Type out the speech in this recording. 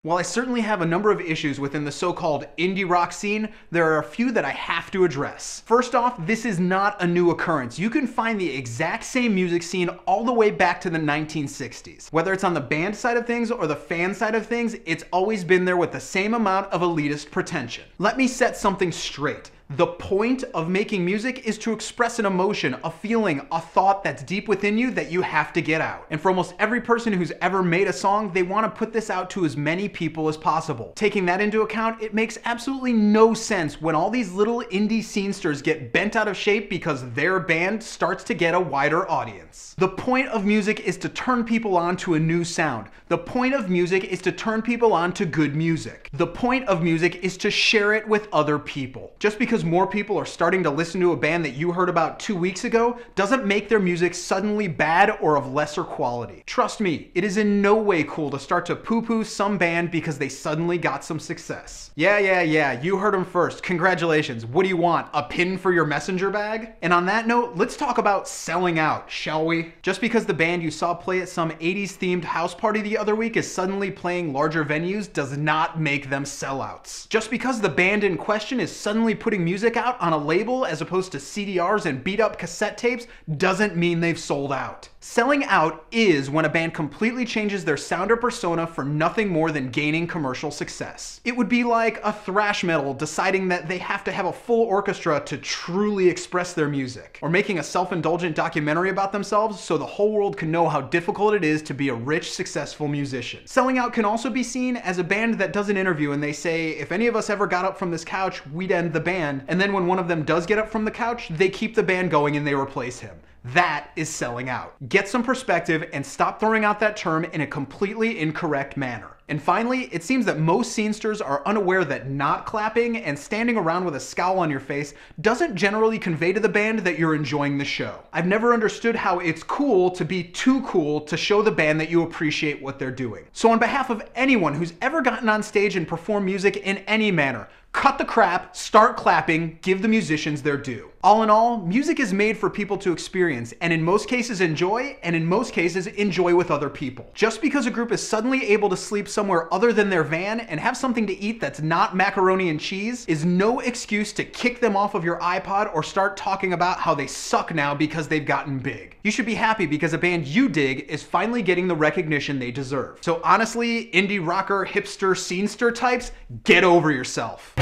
While I certainly have a number of issues within the so-called indie rock scene, there are a few that I have to address. First off, this is not a new occurrence. You can find the exact same music scene all the way back to the 1960s. Whether it's on the band side of things or the fan side of things, it's always been there with the same amount of elitist pretension. Let me set something straight. The point of making music is to express an emotion, a feeling, a thought that's deep within you that you have to get out. And for almost every person who's ever made a song, they want to put this out to as many people as possible. Taking that into account, it makes absolutely no sense when all these little indie scenesters get bent out of shape because their band starts to get a wider audience. The point of music is to turn people on to a new sound. The point of music is to turn people on to good music. The point of music is to share it with other people. Just because more people are starting to listen to a band that you heard about 2 weeks ago doesn't make their music suddenly bad or of lesser quality. Trust me, it is in no way cool to start to poo-poo some band because they suddenly got some success. Yeah, you heard them first. Congratulations. What do you want? A pin for your messenger bag? And on that note, let's talk about selling out, shall we? Just because the band you saw play at some 80s themed house party the other week is suddenly playing larger venues does not make them sellouts. Just because the band in question is suddenly putting music out on a label as opposed to CDRs and beat up cassette tapes doesn't mean they've sold out. Selling out is when a band completely changes their sound or persona for nothing more than gaining commercial success. It would be like a thrash metal deciding that they have to have a full orchestra to truly express their music, or making a self-indulgent documentary about themselves so the whole world can know how difficult it is to be a rich, successful musician. Selling out can also be seen as a band that does an interview and they say, if any of us ever got up from this couch, we'd end the band, and then when one of them does get up from the couch, they keep the band going and they replace him. That is selling out. Get some perspective and stop throwing out that term in a completely incorrect manner. And finally, it seems that most scenesters are unaware that not clapping and standing around with a scowl on your face doesn't generally convey to the band that you're enjoying the show. I've never understood how it's cool to be too cool to show the band that you appreciate what they're doing. So on behalf of anyone who's ever gotten on stage and performed music in any manner, cut the crap, start clapping, give the musicians their due. All in all, music is made for people to experience, and in most cases enjoy, and in most cases enjoy with other people. Just because a group is suddenly able to sleep somewhere other than their van and have something to eat that's not macaroni and cheese is no excuse to kick them off of your iPod or start talking about how they suck now because they've gotten big. You should be happy because a band you dig is finally getting the recognition they deserve. So honestly, indie rocker, hipster, scenester types, get over yourself.